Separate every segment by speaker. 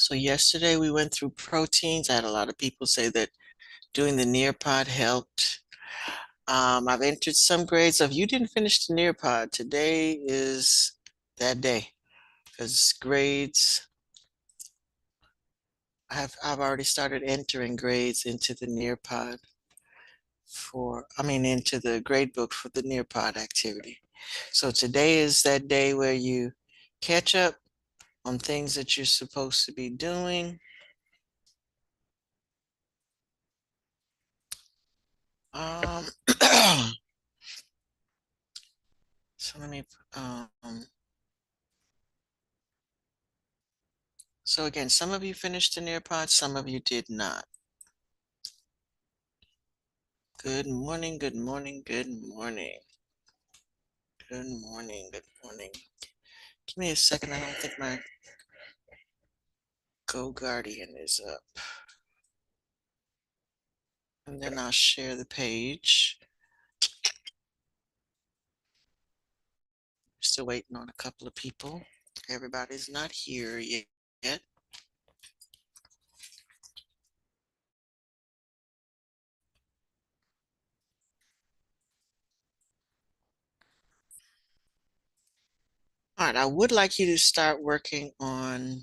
Speaker 1: So yesterday we went through proteins. I had a lot of people say that doing the Nearpod helped. I've entered some grades of you didn't finish the Nearpod. Today is that day because grades I've already started entering grades into the Nearpod into the grade book for the Nearpod activity. So today is that day where you catch up on things that you're supposed to be doing. Um, so let me, um, so again, some of you finished the Nearpod, some of you did not. Good morning, good morning, good morning. Good morning, good morning. Give me a second, I don't think my GoGuardian is up. And then I'll share the page. Still waiting on a couple of people. Everybody's not here yet. All right, I would like you to start working on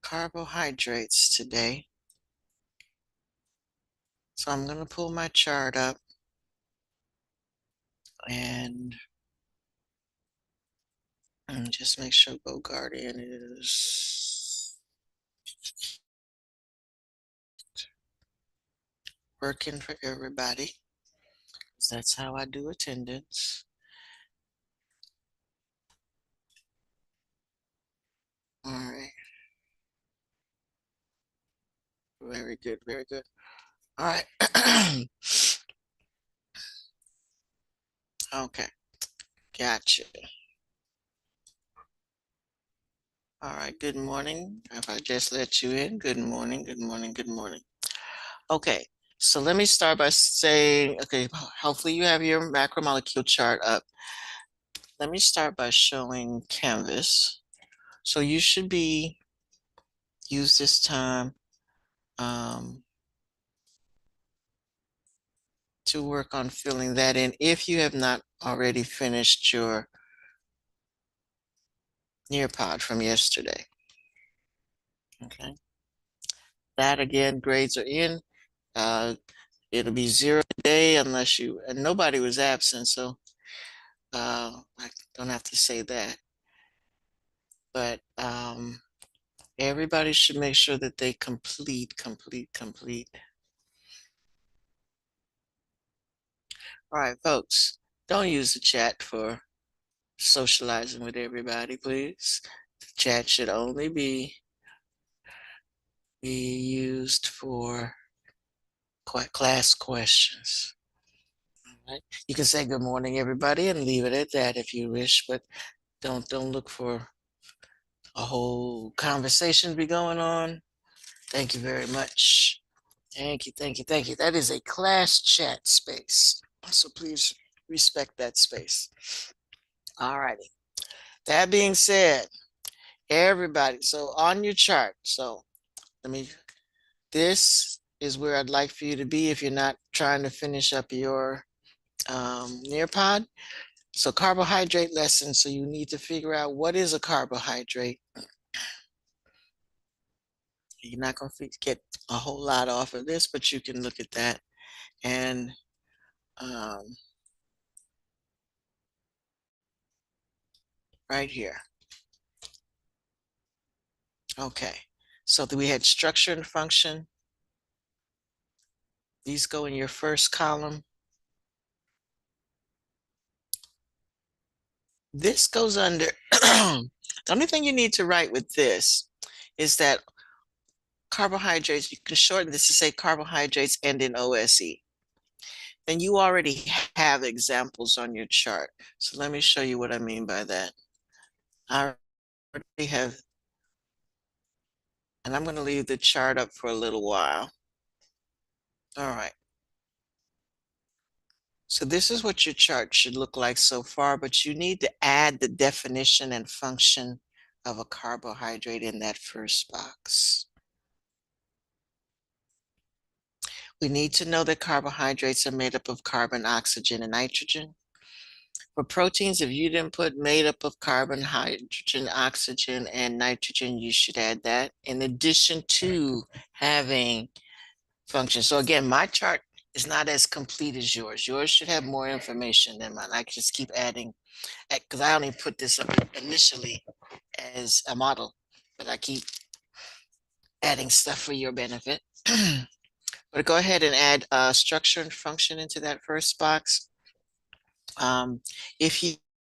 Speaker 1: carbohydrates today. So I'm going to pull my chart up and just make sure GoGuardian is working for everybody. That's how I do attendance. All right. Very good, very good. All right. Okay, gotcha. All right, good morning. If I just let you in, good morning, good morning, good morning. Okay, so let me start by saying, okay, hopefully you have your macromolecule chart up. Let me start by showing Canvas. So you should use this time to work on filling that in if you have not already finished your Nearpod from yesterday. Okay. That again, grades are in. It'll be 0 today unless and nobody was absent, so I don't have to say that. But everybody should make sure that they complete. All right, folks, don't use the chat for socializing with everybody, please. The chat should only be used for class questions. All right. You can say good morning, everybody, and leave it at that if you wish, but don't look for a whole conversation to be going on. Thank you very much. Thank you, thank you, thank you. That is a class chat space. So please respect that space. All righty. That being said, everybody, so on your chart, so this is where I'd like for you to be if you're not trying to finish up your Nearpod. So carbohydrate lesson, so you need to figure out what is a carbohydrate. You're not going to get a whole lot off of this, but you can look at that and right here. Okay, so we had structure and function. These go in your first column. This goes under, the only thing you need to write with this is that carbohydrates, you can shorten this to say carbohydrates end in OSE. Then you already have examples on your chart. So let me show you what I mean by that. I already have, and I'm going to leave the chart up for a little while. All right. So this is what your chart should look like so far, but you need to add the definition and function of a carbohydrate in that first box. We need to know that carbohydrates are made up of carbon, oxygen, and nitrogen. For proteins, if you didn't put made up of carbon, hydrogen, oxygen, and nitrogen, you should add that in addition to having function. So again, my chart is not as complete as yours. Yours should have more information than mine. I can just keep adding, because I only put this up initially as a model, but I keep adding stuff for your benefit. But go ahead and add structure and function into that first box. If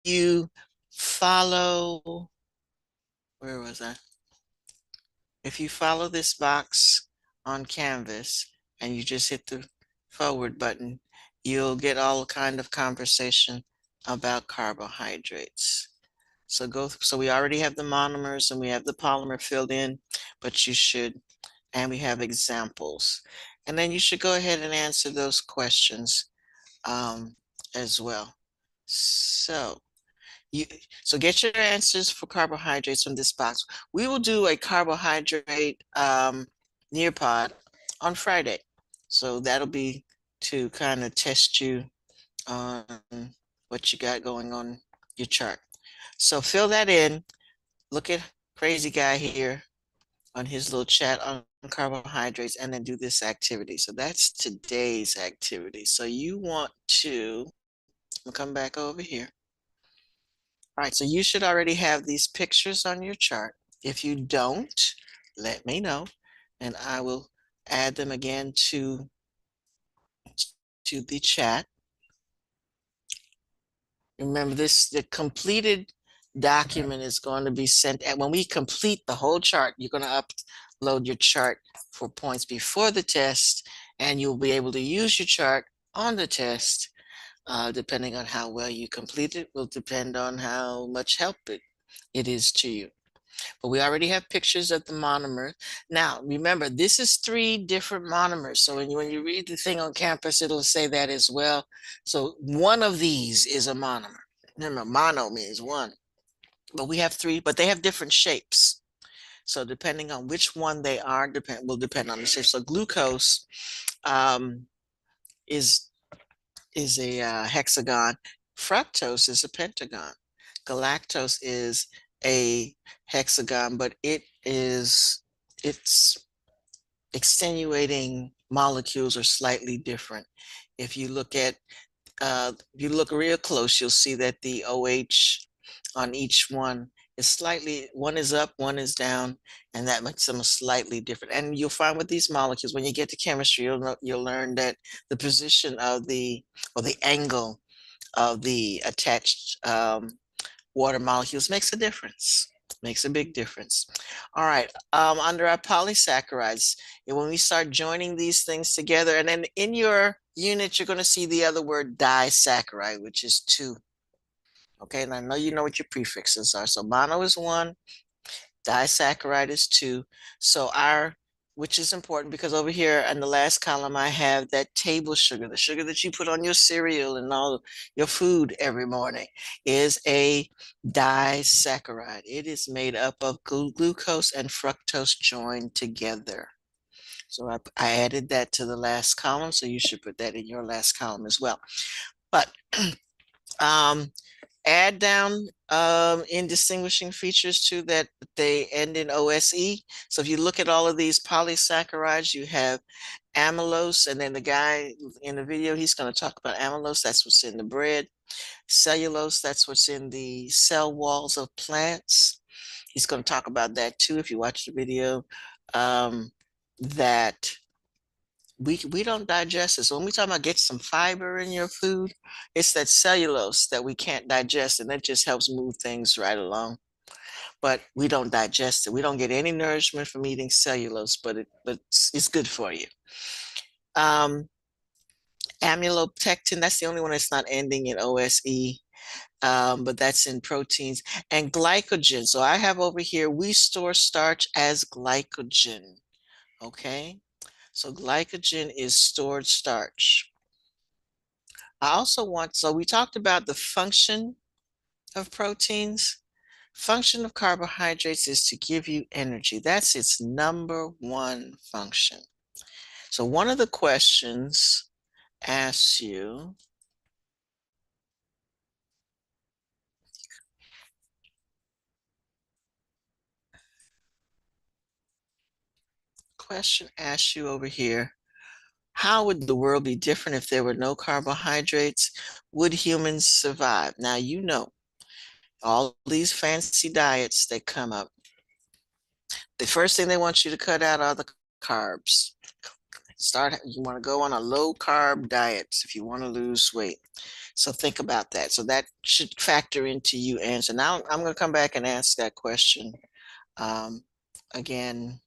Speaker 1: you follow, where was I? If you follow this box on Canvas and you just hit the forward button, you'll get all kind of conversation about carbohydrates. So we already have the monomers and we have the polymer filled in, but you should, and we have examples. And then you should go ahead and answer those questions as well. So you so get your answers for carbohydrates from this box. We will do a carbohydrate Nearpod on Friday. So that'll be to kind of test you on what you got going on your chart. So fill that in. Look at crazy guy here on his little chat on carbohydrates and then do this activity. So that's today's activity. So you want to come back over here. All right, so you should already have these pictures on your chart. If you don't, let me know and I will add them again to the chat. Remember this, the completed document is going to be sent, and when we complete the whole chart, you're going to upload your chart for points before the test, and you'll be able to use your chart on the test. Depending on how well you complete it will depend on how much help it is to you. But we already have pictures of the monomer. Now, remember, this is 3 different monomers. So when you read the thing on campus, it'll say that as well. So one of these is a monomer. Remember, mono means one. But we have 3, but they have different shapes. So depending on which one they are, will depend on the shape. So glucose is a hexagon. Fructose is a pentagon. Galactose is a hexagon, but its extenuating molecules are slightly different. If you look real close, you'll see that the OH on each one is slightly, one is up, one is down, and that makes them slightly different. And you'll find with these molecules, when you get to chemistry, you'll learn that the position of or the angle of the attached water molecules makes a difference, makes a big difference. All right, under our polysaccharides, and when we start joining these things together, and then in your unit, you're going to see the other word disaccharide, which is 2. Okay, and I know you know what your prefixes are. So mono is 1, disaccharide is 2. So which is important because over here in the last column, I have that table sugar, the sugar that you put on your cereal and all your food every morning is a disaccharide. It is made up of glucose and fructose joined together. So I added that to the last column, so you should put that in your last column as well. But add down in distinguishing features too that they end in OSE. So if you look at all of these polysaccharides, you have amylose, and then the guy in the video, he's going to talk about amylose. That's what's in the bread. Cellulose, that's what's in the cell walls of plants. He's going to talk about that too if you watch the video. That we don't digest it. So when we talk about get some fiber in your food, it's that cellulose that we can't digest, and that just helps move things right along. But we don't digest it. We don't get any nourishment from eating cellulose, but it's good for you. Amylopectin, that's the only one that's not ending in OSE, but that's in proteins. And glycogen. So I have over here, we store starch as glycogen. Okay. So glycogen is stored starch. I also so we talked about the function of proteins. Function of carbohydrates is to give you energy. That's its number one function. So one of the questions asks you, over here, how would the world be different if there were no carbohydrates? Would humans survive? Now, you know, all these fancy diets that come up, the first thing they want you to cut out are the carbs. You want to go on a low carb diet if you want to lose weight. So think about that. So that should factor into you answer. Now I'm going to come back and ask that question um, again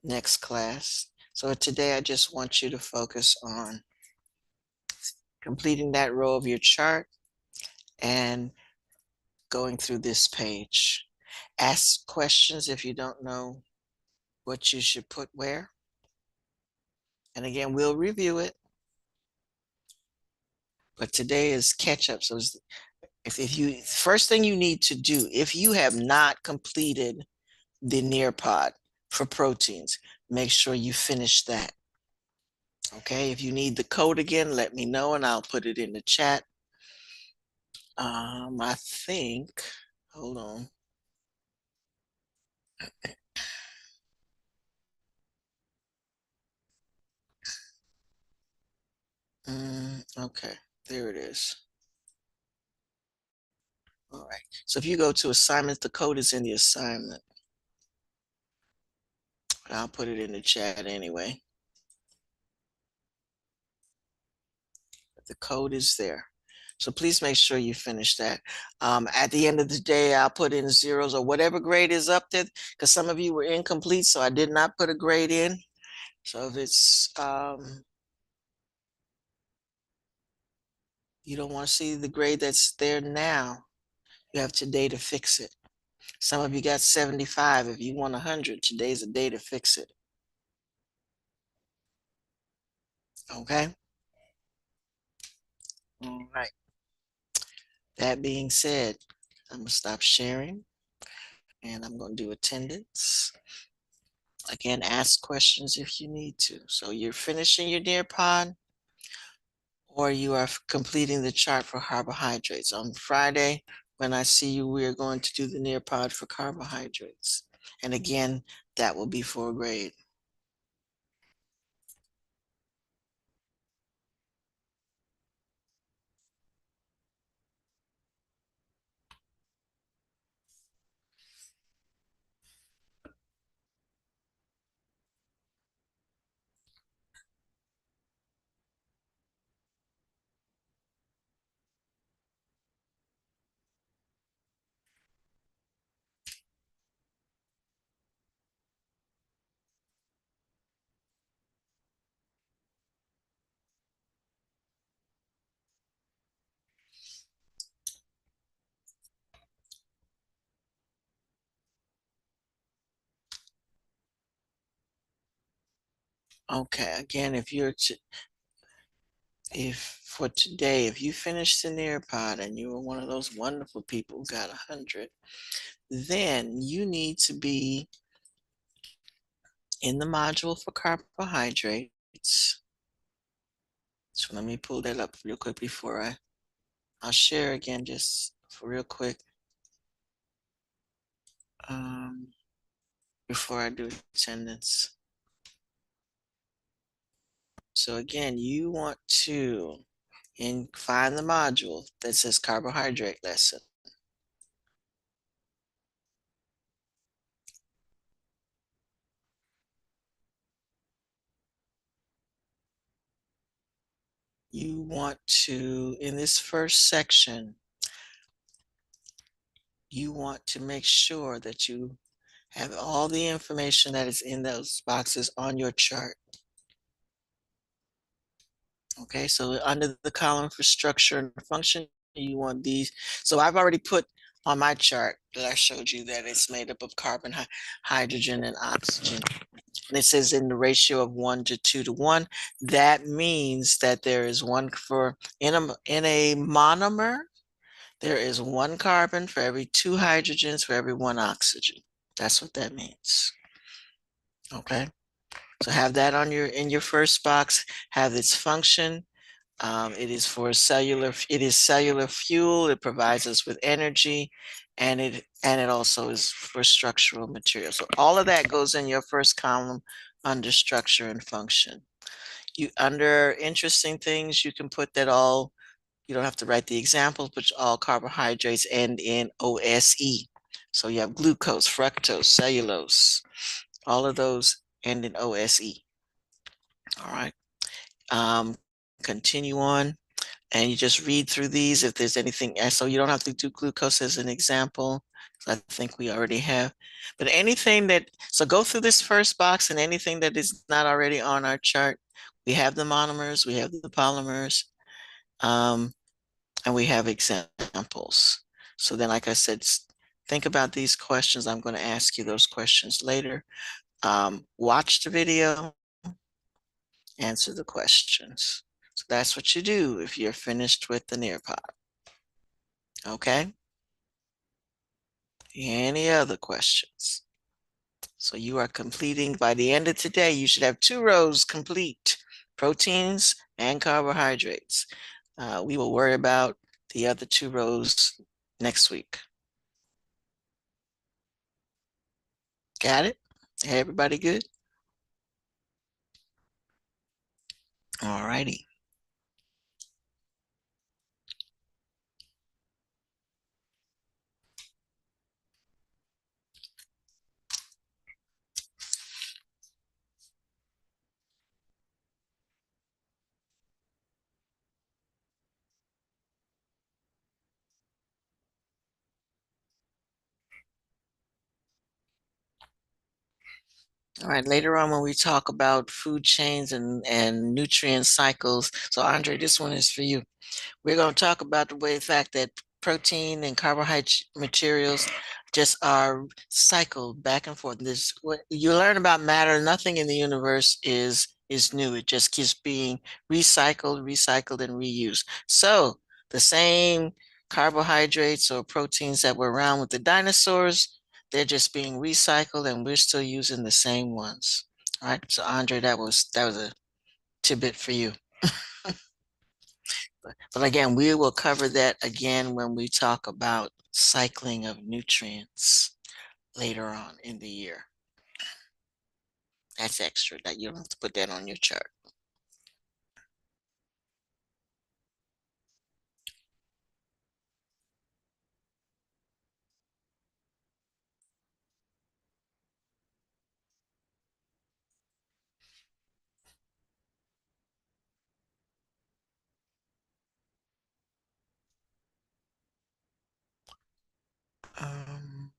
Speaker 1: next class. So today I just want you to focus on completing that row of your chart and going through this page. Ask questions if you don't know what you should put where. And again, we'll review it. But today is catch up. So if you, first thing you need to do, if you have not completed the Nearpod for proteins, make sure you finish that. Okay, if you need the code again, let me know and I'll put it in the chat. I think, hold on. Okay, there it is. All right, so if you go to assignments, the code is in the assignment. I'll put it in the chat anyway. The code is there. So please make sure you finish that. At the end of the day, I'll put in zeros or whatever grade is up there, because some of you were incomplete, so I did not put a grade in. So if it's, you don't want to see the grade that's there now, you have today to fix it. Some of you got 75. If you want 100, today's a day to fix it. Okay? All right. That being said, I'm going to stop sharing and I'm going to do attendance. Again, ask questions if you need to. So you're finishing your Nearpod or you are completing the chart for carbohydrates. On Friday, when I see you, we are going to do the Nearpod for carbohydrates. And again, that will be for a grade. Okay, again, if for today, if you finish the Nearpod and you were one of those wonderful people who got 100, then you need to be in the module for carbohydrates. So let me pull that up real quick before I'll share again just for real quick. Before I do attendance. So again, you want to find the module that says carbohydrate lesson. You want to, in this first section, you want to make sure that you have all the information that is in those boxes on your chart. Okay, so under the column for structure and function, you want these. So I've already put on my chart that I showed you that it's made up of carbon, hydrogen, and oxygen. And it says in the ratio of 1 to 2 to 1. That means that there is one in a monomer, There is one carbon for every two hydrogens for every one oxygen. That's what that means. Okay. So have that on your in your first box, have its function. It is for cellular, it is cellular fuel. It provides us with energy, and it also is for structural material. So all of that goes in your first column under structure and function. You under interesting things, you can put that all, you don't have to write the examples, but all carbohydrates end in OSE. So you have glucose, fructose, cellulose, all of those end in OSE. All right. Um, Continue on and you just read through these if there's anything. So you don't have to do glucose as an example. I think we already have. But anything that, so go through this first box and anything that is not already on our chart. We have the monomers, we have the polymers, and we have examples. So then, like I said, think about these questions. I'm going to ask you those questions later. Watch the video, answer the questions. So that's what you do if you're finished with the Nearpod. Okay. Any other questions? So you are completing, by the end of today, you should have 2 rows complete, proteins and carbohydrates. We will worry about the other 2 rows next week. Got it? Hey, everybody good? All righty. All right, later on when we talk about food chains and nutrient cycles. So Andre, this one is for you. We're going to talk about the fact that protein and carbohydrate materials just are cycled back and forth. This what you learn about matter. Nothing in the universe is new. It just keeps being recycled, and reused. So the same carbohydrates or proteins that were around with the dinosaurs, they're just being recycled, and we're still using the same ones. All right. So Andre, that was a tidbit for you. But again, we will cover that again when we talk about cycling of nutrients later on in the year. That's extra that you don't have to put that on your chart. Um,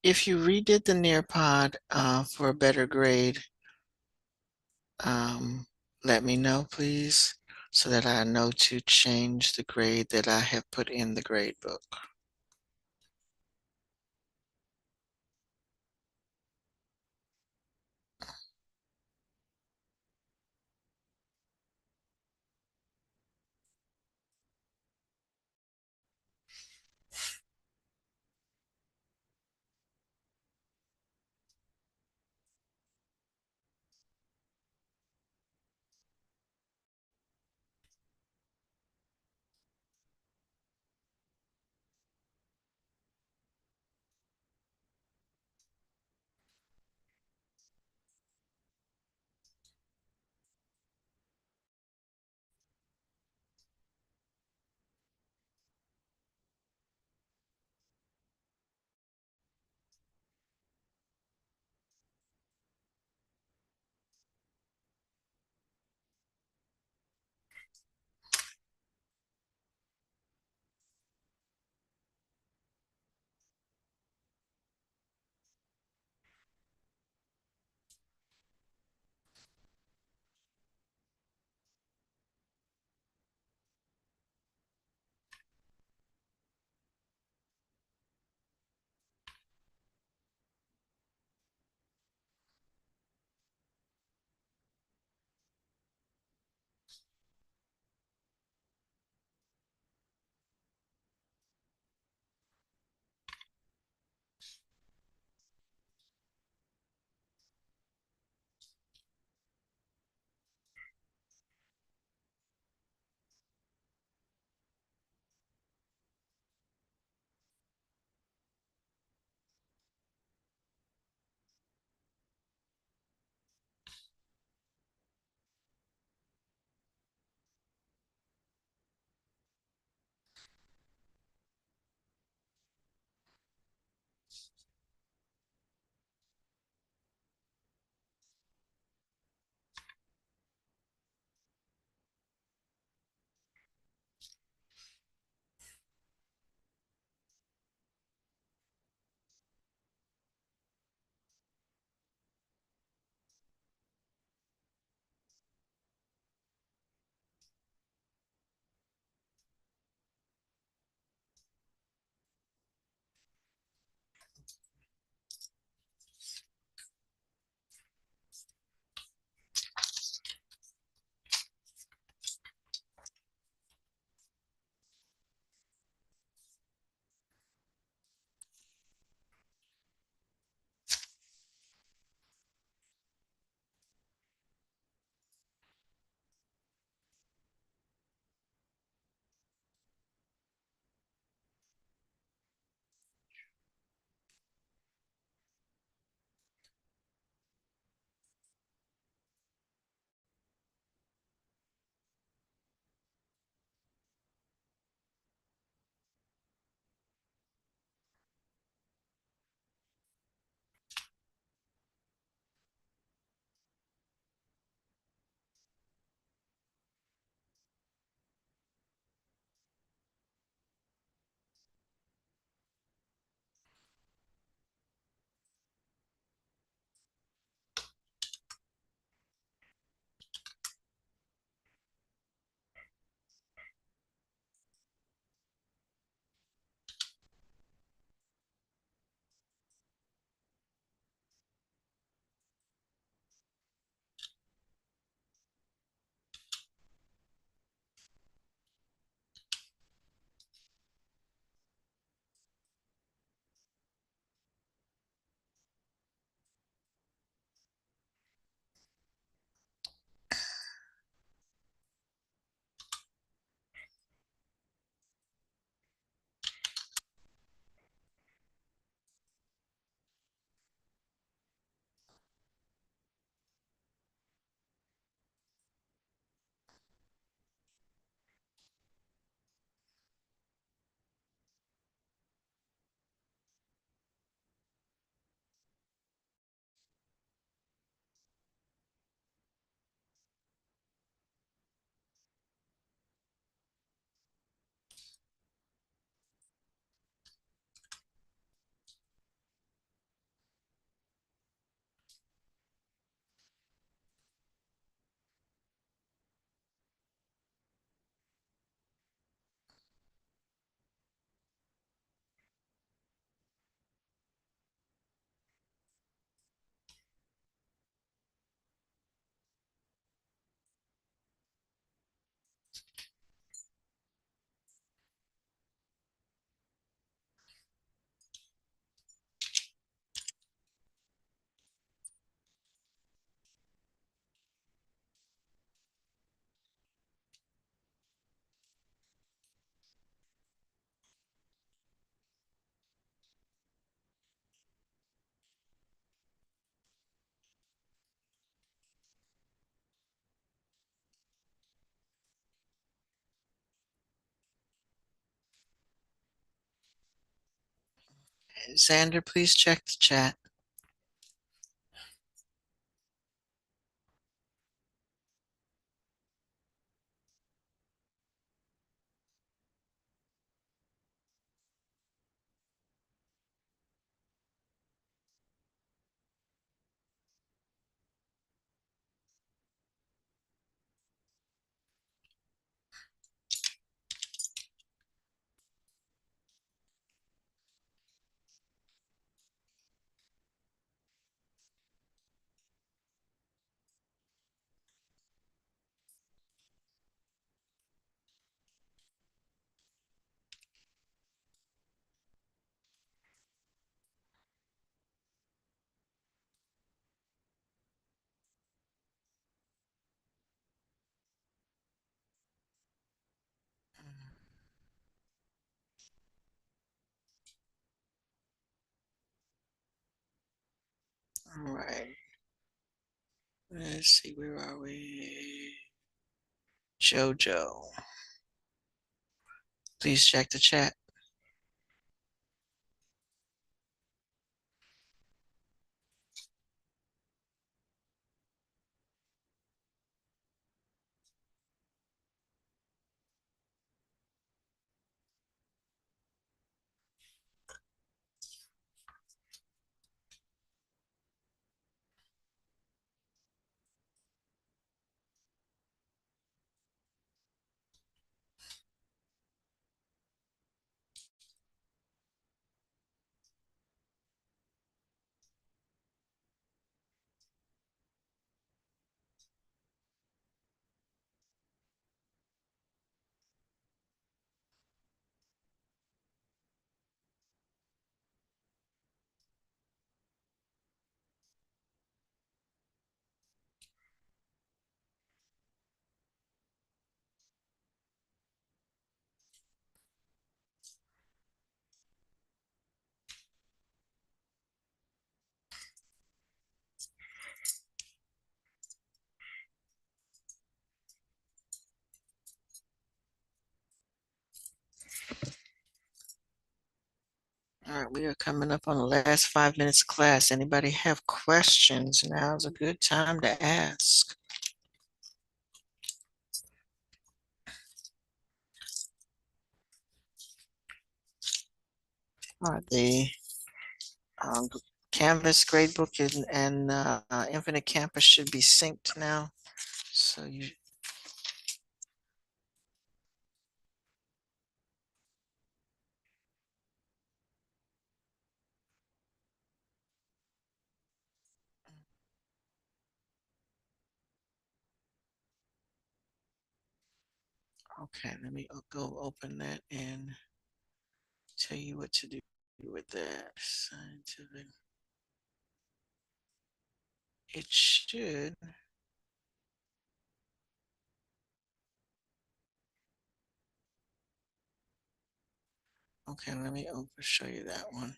Speaker 1: If you redid the Nearpod for a better grade, um, let me know, please, so that I know to change the grade that I have put in the grade book. Xander, please check the chat. All right. Let's see, where are we? Jojo. Please check the chat. All right, we are coming up on the last 5 minutes of class. Anybody have questions? Now's a good time to ask. All right, the um, Canvas gradebook and Infinite Campus should be synced now. So you, okay, let me go open that and tell you what to do with that. Scientific. It should. Okay, let me show you that one.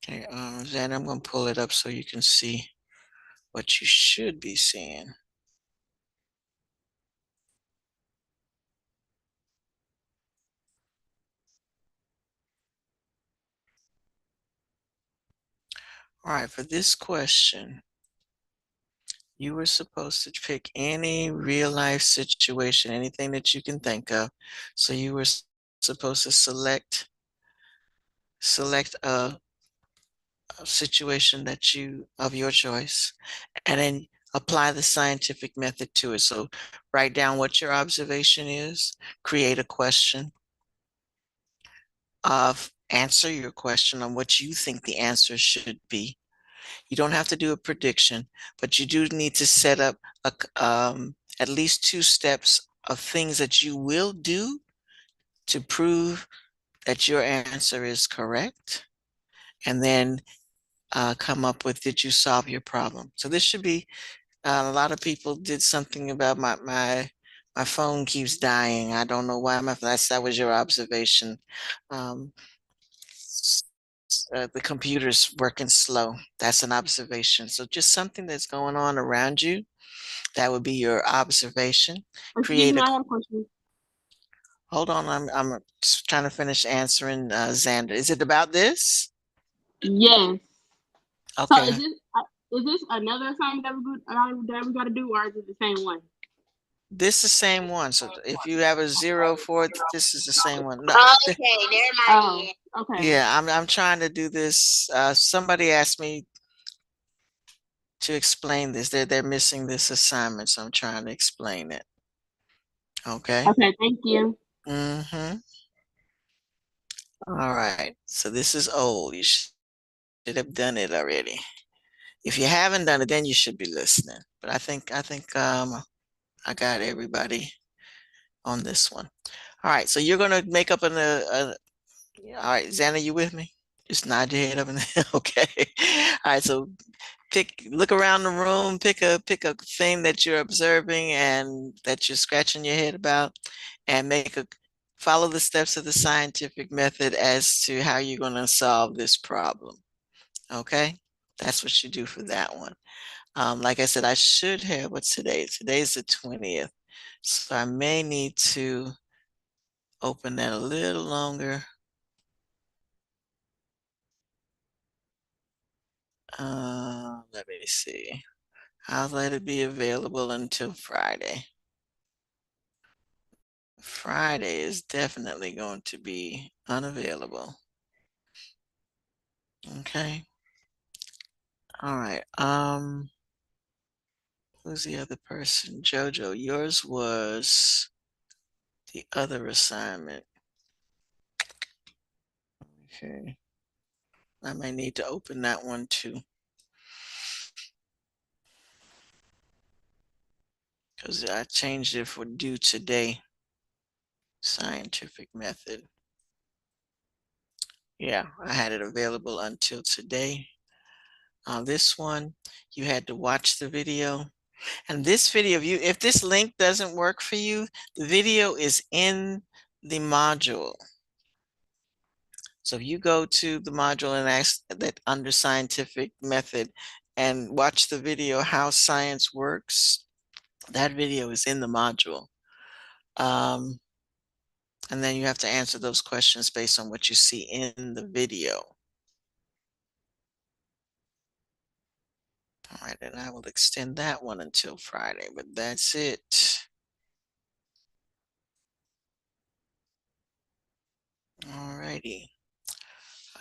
Speaker 1: Okay, then I'm going to pull it up so you can see what you should be seeing. All right, for this question, you were supposed to pick any real life situation, anything that you can think of. So you were supposed to select a situation that you of your choice, and then apply the scientific method to it. So write down what your observation is, create a question, of answer your question on what you think the answer should be. You don't have to do a prediction, but you do need to set up at least 2 steps of things that you will do to prove that your answer is correct. And then come up with, did you solve your problem? So this should be, a lot of people did something about my phone keeps dying. I don't know why that was your observation. Um, the computer's working slow. That's an observation. So just something that's going on around you, that would be your observation.
Speaker 2: Auntie,
Speaker 1: Create a,
Speaker 2: I have a question.
Speaker 1: Hold on, I'm just trying to finish answering Xander. Is it about this?
Speaker 2: Yes. So
Speaker 1: Okay,
Speaker 2: is this another assignment that we got to do, or is it the same one?
Speaker 1: this is the same one. So if you have a 0 for it, this is the same one. No,
Speaker 2: Okay, there might be. Oh, okay.
Speaker 1: yeah, I'm trying to do this. Somebody asked me to explain this. They're missing this assignment, so I'm trying to explain it. Okay.
Speaker 2: Okay, thank you.
Speaker 1: Mm-hmm. All right. So this is old. You should have done it already. If you haven't done it, then you should be listening. But I think I got everybody on this one. All right. So you're gonna make up all right, Xana, you with me? Just nod your head up and okay. All right. So look around the room, pick a thing that you're observing and that you're scratching your head about, and follow the steps of the scientific method as to how you're going to solve this problem. Okay, that's what you do for that one. Like I said, I should have what's today? Today's the 20th, so I may need to open that a little longer. Let me see. I'll let it be available until Friday. Friday is definitely going to be unavailable. Okay. All right. Who's the other person? Jojo, yours was the other assignment. Okay. I may need to open that one too. Because I changed it for due today. Scientific method. Yeah, I had it available until today. This one, you had to watch the video. And this video, if this link doesn't work for you, the video is in the module. So if you go to the module and ask that under scientific method and watch the video, how science works, that video is in the module. And then you have to answer those questions based on what you see in the video. All right, and I will extend that one until Friday, but that's it. All righty.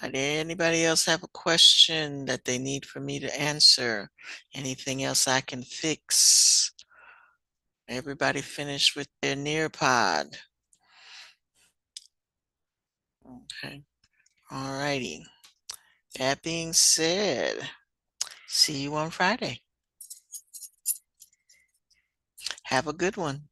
Speaker 1: Did anybody else have a question that they need for me to answer? Anything else I can fix? Everybody finished with their Nearpod. Okay. All righty. That being said, see you on Friday. Have a good one.